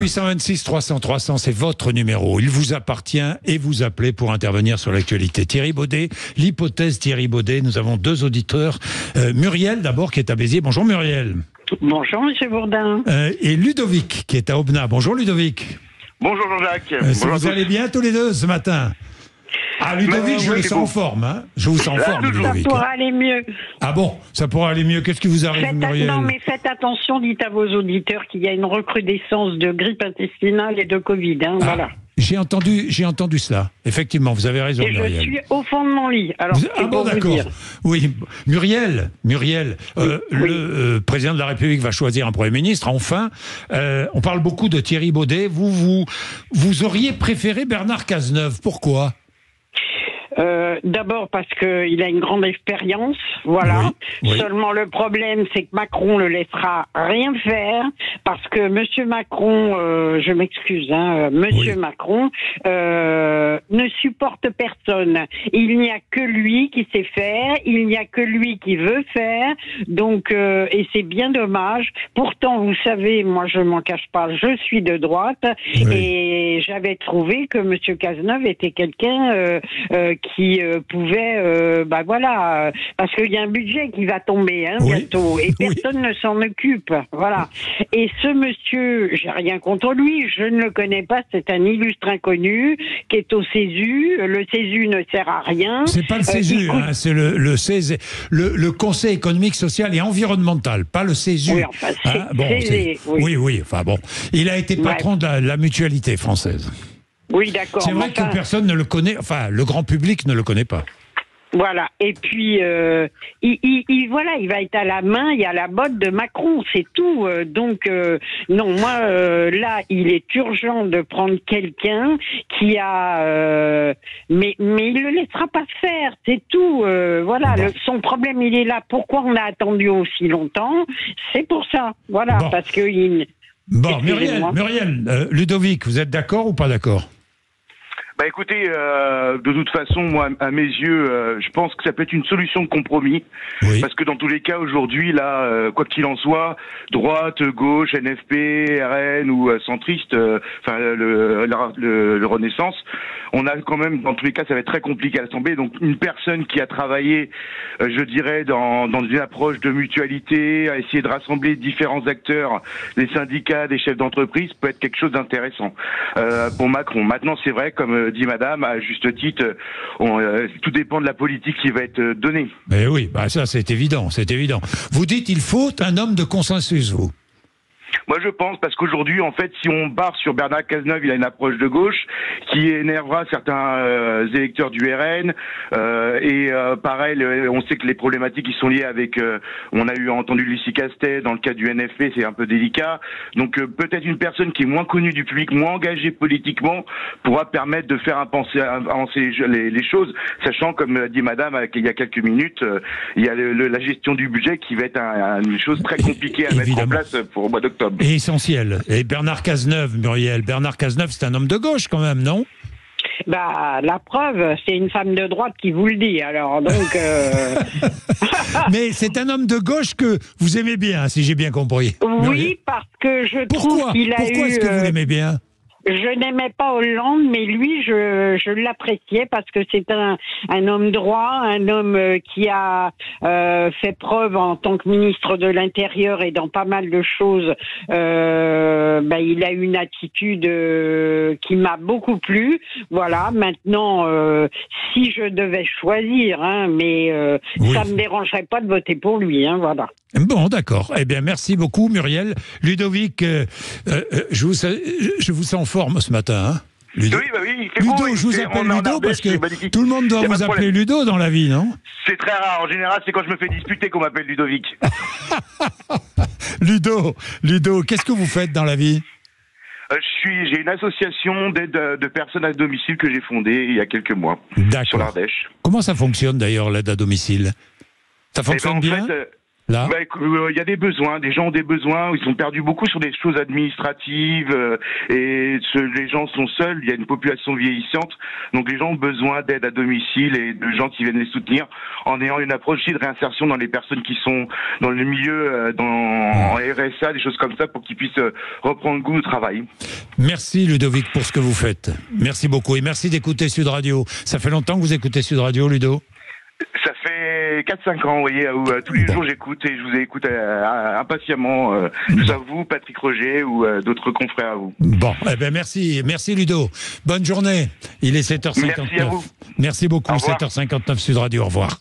826 300 300, c'est votre numéro. Il vous appartient et vous appelez pour intervenir sur l'actualité. Thierry Baudet, l'hypothèse Thierry Baudet. Nous avons deux auditeurs. Muriel, d'abord, qui est à Béziers. Bonjour Muriel. Bonjour Monsieur Bourdin. Et Ludovic, qui est à Aubenas. Bonjour Ludovic. Bonjour Jean-Jacques. Vous allez bien tous les deux ce matin? Ah, Ludovic, je le sens en forme. Hein. Je vous sens en forme, Ludovic. Ça pourra aller mieux. Ah bon, ça pourra aller mieux. Qu'est-ce qui vous arrive, Muriel? Non, mais faites attention, dites à vos auditeurs qu'il y a une recrudescence de grippe intestinale et de Covid. Hein, voilà. J'ai entendu cela. Effectivement, vous avez raison, et Muriel. Je suis au fond de mon lit. Alors, bon, d'accord. Oui, Muriel, le président de la République va choisir un Premier ministre, enfin. On parle beaucoup de Thierry Baudet. Vous auriez préféré Bernard Cazeneuve. Pourquoi ? D'abord parce qu'il a une grande expérience, voilà. Oui. Seulement le problème, c'est que Macron le laissera rien faire parce que Monsieur Macron, je m'excuse, Monsieur Macron ne supporte personne. Il n'y a que lui qui sait faire, il n'y a que lui qui veut faire. Donc, et c'est bien dommage. Pourtant, vous savez, moi, je m'en cache pas, je suis de droite et j'avais trouvé que Monsieur Cazeneuve était quelqu'un qui pouvait, parce qu'il y a un budget qui va tomber bientôt, et personne ne s'en occupe, voilà. Et ce monsieur, j'ai rien contre lui, je ne le connais pas, c'est un illustre inconnu qui est au CESU. Le CESU ne sert à rien. C'est pas le CESU, c'est le Conseil économique, social et environnemental, pas le CESU. Oui, enfin, enfin bon, il a été patron de la mutualité française. Oui, d'accord. C'est vrai que personne ne le connaît, enfin, le grand public ne le connaît pas. Voilà. Et puis, il va être à la main et à la botte de Macron, c'est tout. Non, moi, là, il est urgent de prendre quelqu'un qui a... mais il le laissera pas faire, c'est tout. Voilà, son problème, il est là. Pourquoi on a attendu aussi longtemps? C'est pour ça. Voilà, parce que... Muriel, Ludovic, vous êtes d'accord ou pas d'accord? Bah écoutez, de toute façon, moi, à mes yeux, je pense que ça peut être une solution de compromis, parce que dans tous les cas, aujourd'hui, là, quoi qu'il en soit, droite, gauche, NFP, RN ou centriste, le Renaissance, on a quand même, dans tous les cas, ça va être très compliqué à l'Assemblée. Donc, une personne qui a travaillé, je dirais, dans une approche de mutualité, à essayer de rassembler différents acteurs, des syndicats, des chefs d'entreprise, peut être quelque chose d'intéressant pour Macron. Maintenant, c'est vrai, comme dit Madame, à juste titre, tout dépend de la politique qui va être donnée. Mais oui, ça c'est évident, c'est évident. Vous dites il faut un homme de consensus, vous? Moi, je pense, parce qu'aujourd'hui, en fait, si on barre sur Bernard Cazeneuve, il a une approche de gauche qui énervera certains électeurs du RN. Pareil, on sait que les problématiques qui sont liées avec... on a entendu Lucie Castet, dans le cas du NFP, c'est un peu délicat. Donc, peut-être une personne qui est moins connue du public, moins engagée politiquement, pourra permettre de faire avancer les choses, sachant, comme l'a dit Madame il y a quelques minutes, il y a la gestion du budget qui va être une chose très compliquée à mettre en place pour le mois d'octobre. Et essentiel. Et Bernard Cazeneuve, Muriel, Bernard Cazeneuve, c'est un homme de gauche quand même, non? La preuve, c'est une femme de droite qui vous le dit, alors donc... Mais c'est un homme de gauche que vous aimez bien, si j'ai bien compris. Oui, Muriel. parce que je trouve qu'il a Pourquoi est-ce que vous l'aimez bien? Je n'aimais pas Hollande, mais lui, je l'appréciais parce que c'est un homme droit, un homme qui a fait preuve en tant que ministre de l'Intérieur et dans pas mal de choses. Il a une attitude qui m'a beaucoup plu. Voilà. Maintenant, si je devais choisir, ça me dérangerait pas de voter pour lui. Voilà. Bon, d'accord. Eh bien, merci beaucoup, Muriel. Ludovic, je vous sens en forme ce matin. Ludo, je vous appelle Ludo parce que tout le monde doit vous appeler Ludo dans la vie, non? C'est très rare. En général, c'est quand je me fais disputer qu'on m'appelle Ludovic. Ludo, qu'est-ce que vous faites dans la vie? J'ai une association d'aide de personnes à domicile que j'ai fondée il y a quelques mois sur l'Ardèche. Comment ça fonctionne d'ailleurs, l'aide à domicile? Ça fonctionne bien? là? Il y a des besoins, des gens ont des besoins, ils ont perdu beaucoup sur des choses administratives les gens sont seuls, il y a une population vieillissante, donc les gens ont besoin d'aide à domicile et de gens qui viennent les soutenir en ayant une approche de réinsertion dans les personnes qui sont dans le milieu, en RSA, des choses comme ça, pour qu'ils puissent reprendre goût au travail. Merci Ludovic pour ce que vous faites. Merci beaucoup et merci d'écouter Sud Radio. Ça fait longtemps que vous écoutez Sud Radio, Ludo ? Ça fait 4-5 ans, vous voyez, où tous les jours j'écoute et je vous écoute impatiemment. Que ce soit vous, Patrick Roger ou d'autres confrères à vous. Bon, eh ben merci Ludo. Bonne journée. Il est 7h59. Merci à vous. Merci beaucoup, 7h59 Sud Radio, au revoir.